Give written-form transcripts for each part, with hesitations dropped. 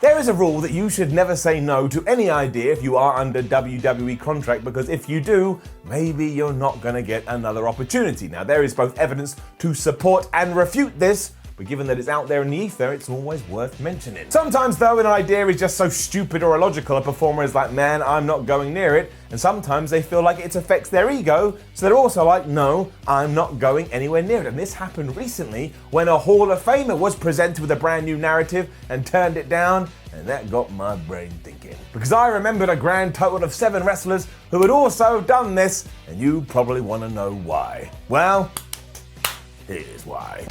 There is a rule that you should never say no to any idea if you are under WWE contract, because if you do, maybe you're not going to get another opportunity. Now, there is both evidence to support and refute this, but given that it's out there in the ether, it's always worth mentioning. Sometimes, though, an idea is just so stupid or illogical, a performer is like, man, I'm not going near it. And sometimes they feel like it affects their ego, so they're also like, no, I'm not going anywhere near it. And this happened recently when a Hall of Famer was presented with a brand new narrative and turned it down, and that got my brain thinking. Because I remembered a grand total of 7 wrestlers who had also done this, and you probably want to know why. Well, here's why.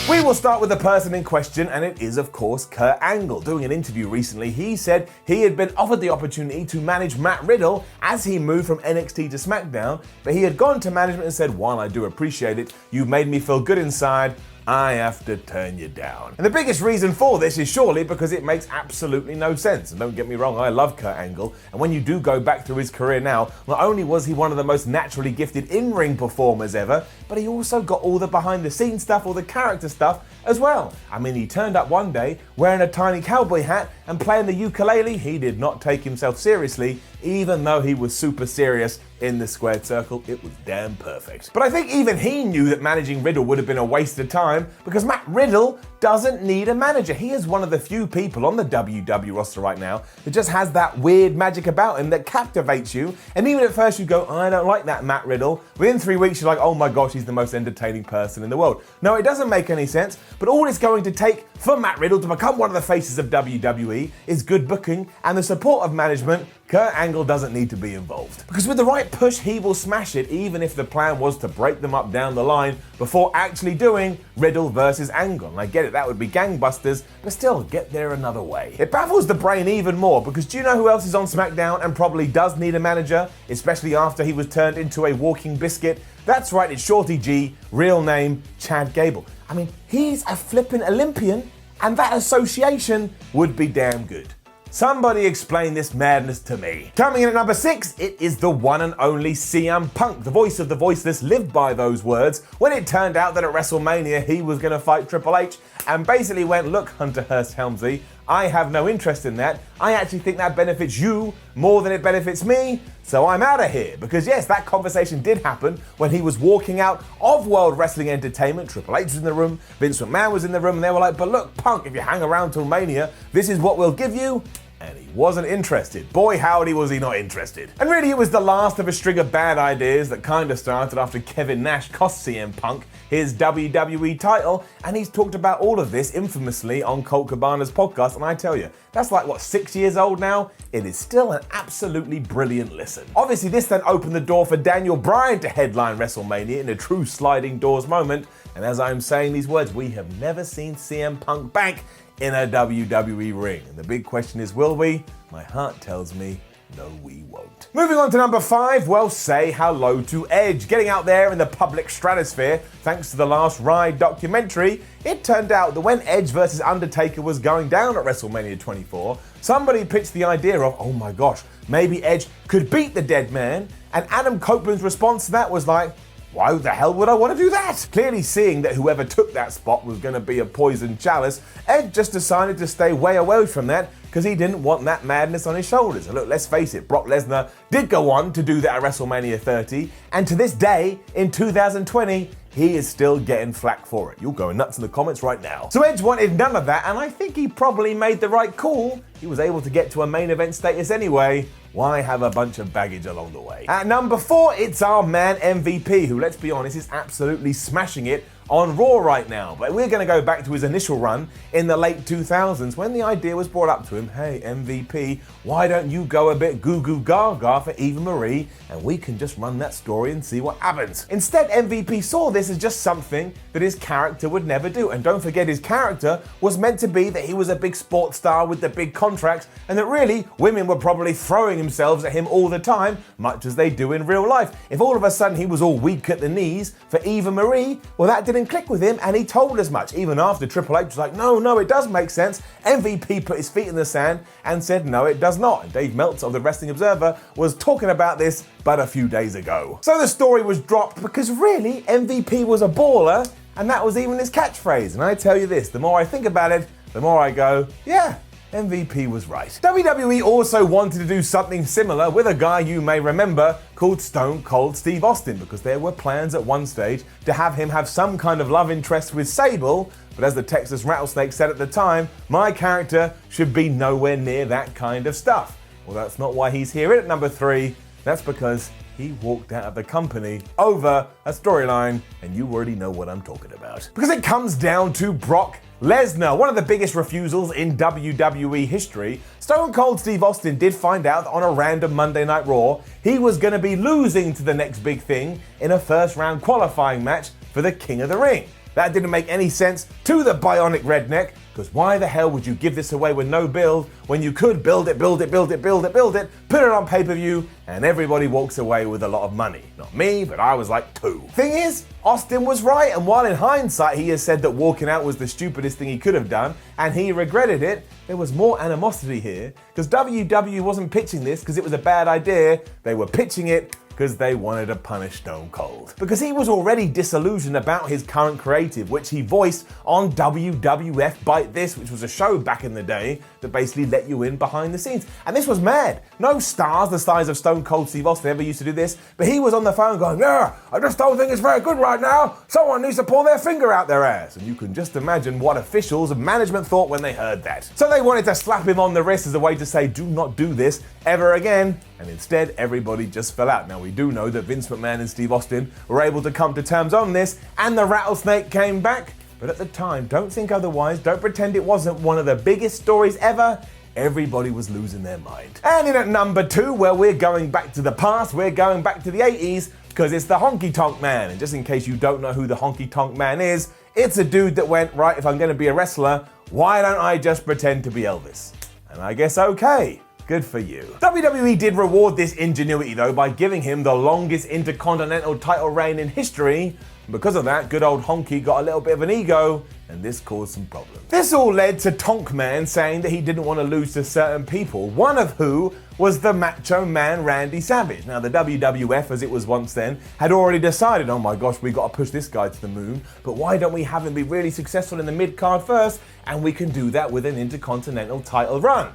We will start with the person in question, and it is, of course, Kurt Angle. Doing an interview recently, he said he had been offered the opportunity to manage Matt Riddle as he moved from NXT to SmackDown, but he had gone to management and said, while I do appreciate it, you've made me feel good inside, I have to turn you down. And the biggest reason for this is surely because it makes absolutely no sense. And don't get me wrong, I love Kurt Angle. And when you do go back through his career now, not only was he one of the most naturally gifted in-ring performers ever, but he also got all the behind-the-scenes stuff, all the character stuff as well. I mean, he turned up one day wearing a tiny cowboy hat and playing the ukulele. He did not take himself seriously, even though he was super serious in the squared circle. It was damn perfect. But I think even he knew that managing Riddle would have been a waste of time, because Matt Riddle doesn't need a manager. He is one of the few people on the WWE roster right now that just has that weird magic about him that captivates you. And even at first you go, I don't like that Matt Riddle. Within 3 weeks you're like, oh my gosh, he's the most entertaining person in the world. No, it doesn't make any sense, but all it's going to take for Matt Riddle to become one of the faces of WWE is good booking and the support of management. Kurt Angle doesn't need to be involved. Because with the right push, he will smash it, even if the plan was to break them up down the line before actually doing Riddle versus Angle. And I get it, that would be gangbusters, but still, get there another way. It baffles the brain even more, because do you know who else is on SmackDown and probably does need a manager, especially after he was turned into a walking biscuit? That's right, it's Shorty G, real name Chad Gable. I mean, he's a flippin' Olympian, and that association would be damn good. Somebody explain this madness to me. Coming in at number 6, it is the one and only CM Punk. The voice of the voiceless lived by those words when it turned out that at WrestleMania he was going to fight Triple H and basically went, look, Hunter Hearst Helmsley, I have no interest in that. I actually think that benefits you more than it benefits me, so I'm out of here. Because yes, that conversation did happen when he was walking out of World Wrestling Entertainment. Triple H was in the room, Vince McMahon was in the room, and they were like, but look, Punk, if you hang around till Mania, this is what we'll give you. And he wasn't interested. Boy, howdy was he not interested. And really, it was the last of a string of bad ideas that kind of started after Kevin Nash cost CM Punk his WWE title, and he's talked about all of this infamously on Colt Cabana's podcast, and I tell you, that's like, what, 6 years old now? It is still an absolutely brilliant listen. Obviously, this then opened the door for Daniel Bryan to headline WrestleMania in a true sliding doors moment, and as I'm saying these words, we have never seen CM Punk back in a WWE ring. And the big question is, will we? My heart tells me, no, we won't. Moving on to number 5, well, say hello to Edge. Getting out there in the public stratosphere, thanks to the Last Ride documentary, it turned out that when Edge versus Undertaker was going down at WrestleMania 24, somebody pitched the idea of, oh my gosh, maybe Edge could beat the dead man, and Adam Copeland's response to that was like, why the hell would I want to do that? Clearly seeing that whoever took that spot was going to be a poisoned chalice, Ed just decided to stay way away from that because he didn't want that madness on his shoulders. And look, let's face it, Brock Lesnar did go on to do that at WrestleMania 30, and to this day, in 2020, he is still getting flack for it. You're going nuts in the comments right now. So Edge wanted none of that, and I think he probably made the right call. He was able to get to a main event status anyway. Why have a bunch of baggage along the way? At number 4, it's our man MVP, who, let's be honest, is absolutely smashing it on Raw right now. But we're going to go back to his initial run in the late 2000s when the idea was brought up to him, hey, MVP, why don't you go a bit goo goo gaga for Eva Marie and we can just run that story and see what happens. Instead, MVP saw this as just something that his character would never do. And don't forget, his character was meant to be that he was a big sports star with the big contracts and that really women were probably throwing themselves at him all the time, much as they do in real life. If all of a sudden he was all weak at the knees for Eva Marie, well, that didn't click with him, and he told us much. Even after Triple H was like, no, it does make sense. MVP put his feet in the sand and said, no, it does not. And Dave Meltzer of the Wrestling Observer was talking about this but a few days ago. So the story was dropped because really MVP was a baller And that was even his catchphrase. And I tell you this, the more I think about it, the more I go, yeah, MVP was right. WWE also wanted to do something similar with a guy you may remember called Stone Cold Steve Austin, because there were plans at one stage to have him have some kind of love interest with Sable, but as the Texas Rattlesnake said at the time, my character should be nowhere near that kind of stuff. Well, that's not why he's here at number 3. That's because he walked out of the company over a storyline, and you already know what I'm talking about. Because it comes down to Brock Lesnar, one of the biggest refusals in WWE history. Stone Cold Steve Austin did find out that on a random Monday Night Raw, he was going to be losing to the next big thing in a first round qualifying match for the King of the Ring. That didn't make any sense to the bionic redneck, because why the hell would you give this away with no build when you could build it, put it on pay-per-view, and everybody walks away with a lot of money? Not me, but I was like 2. Thing is, Austin was right, and while in hindsight he has said that walking out was the stupidest thing he could have done, and he regretted it, there was more animosity here, because WWE wasn't pitching this because it was a bad idea, they were pitching it because they wanted to punish Stone Cold. Because he was already disillusioned about his current creative, which he voiced on WWF Bite This, which was a show back in the day that basically let you in behind the scenes. And this was mad. No stars the size of Stone Cold Steve Austin ever used to do this, but he was on the phone going, yeah, I just don't think it's very good right now. Someone needs to pull their finger out their ass. And you can just imagine what officials and management thought when they heard that. So they wanted to slap him on the wrist as a way to say, do not do this ever again. And instead, everybody just fell out. Now, we do know that Vince McMahon and Steve Austin were able to come to terms on this, and the Rattlesnake came back. But at the time, don't think otherwise. Don't pretend it wasn't one of the biggest stories ever. Everybody was losing their mind. And in at number 2, where we're going back to the past, we're going back to the 80s, because it's the Honky Tonk Man. And just in case you don't know who the Honky Tonk Man is, it's a dude that went, right, if I'm going to be a wrestler, why don't I just pretend to be Elvis? And I guess okay. Good for you. WWE did reward this ingenuity though by giving him the longest intercontinental title reign in history. And because of that, good old Honky got a little bit of an ego, and this caused some problems. This all led to Tonk Man saying that he didn't want to lose to certain people, one of who was the Macho Man Randy Savage. Now the WWF, as it was once then, had already decided, oh my gosh, we got to push this guy to the moon, but why don't we have him be really successful in the mid-card first, and we can do that with an intercontinental title run.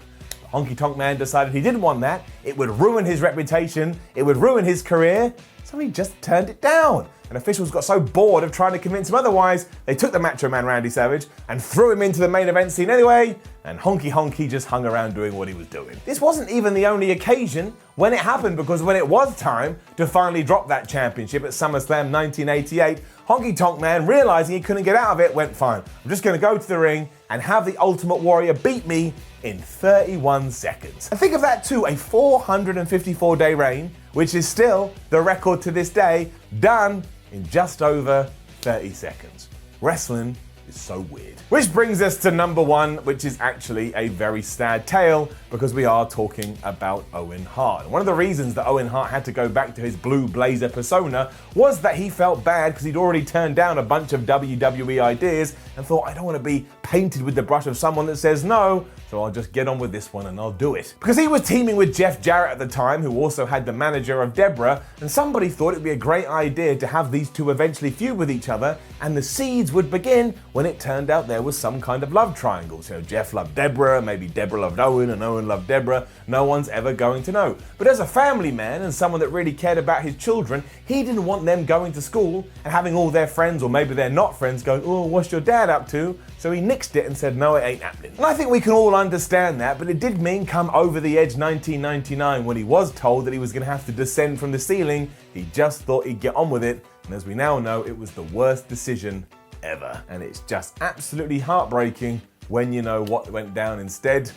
Honky Tonk Man decided he didn't want that. It would ruin his reputation, it would ruin his career, so he just turned it down. And officials got so bored of trying to convince him otherwise, they took the Macho Man Randy Savage and threw him into the main event scene anyway, and Honky just hung around doing what he was doing. This wasn't even the only occasion when it happened, because when it was time to finally drop that championship at SummerSlam 1988, Honky Tonk Man, realizing he couldn't get out of it, went, fine, I'm just gonna go to the ring and have the Ultimate Warrior beat me in 31 seconds. And think of that too, a 454-day reign, which is still the record to this day, done in just over 30 seconds. Wrestling is so weird. Which brings us to number 1, which is actually a very sad tale, because we are talking about Owen Hart. And one of the reasons that Owen Hart had to go back to his blue blazer persona was that he felt bad because he'd already turned down a bunch of WWE ideas and thought, I don't want to be painted with the brush of someone that says no, so I'll just get on with this one and I'll do it. Because he was teaming with Jeff Jarrett at the time, who also had the manager of Deborah, and somebody thought it'd be a great idea to have these two eventually feud with each other, and the seeds would begin when it turned out there was some kind of love triangle. So Jeff loved Deborah, maybe Deborah loved Owen, and Owen loved Deborah. No one's ever going to know. But as a family man and someone that really cared about his children, he didn't want them going to school and having all their friends, or maybe they're not friends, going, oh, what's your dad up to? So he nixed it and said, no, it ain't happening. And I think we can all understand that, but it did mean come over the edge 1999 when he was told that he was going to have to descend from the ceiling. He just thought he'd get on with it, and as we now know, it was the worst decision ever. And it's just absolutely heartbreaking when you know what went down instead,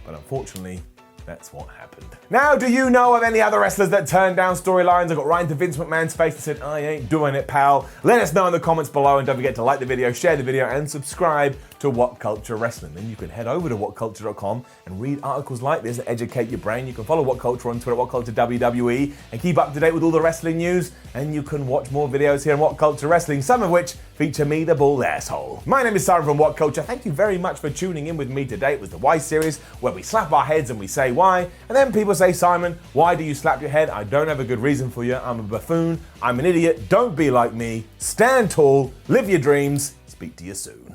but unfortunately, that's what happened. Now, do you know of any other wrestlers that turned down storylines and got right into Vince McMahon's face and said, I ain't doing it, pal? Let us know in the comments below, and don't forget to like the video, share the video, and subscribe to What Culture Wrestling. Then you can head over to whatculture.com and read articles like this that educate your brain. You can follow What Culture on Twitter, What Culture WWE, and keep up to date with all the wrestling news. And you can watch more videos here on What Culture Wrestling, some of which feature me, the bald asshole. My name is Simon from What Culture. Thank you very much for tuning in with me today. It was the Why series, where we slap our heads and we say why, and then people say, Simon, why do you slap your head? I don't have a good reason for you. I'm a buffoon. I'm an idiot. Don't be like me. Stand tall. Live your dreams. Speak to you soon.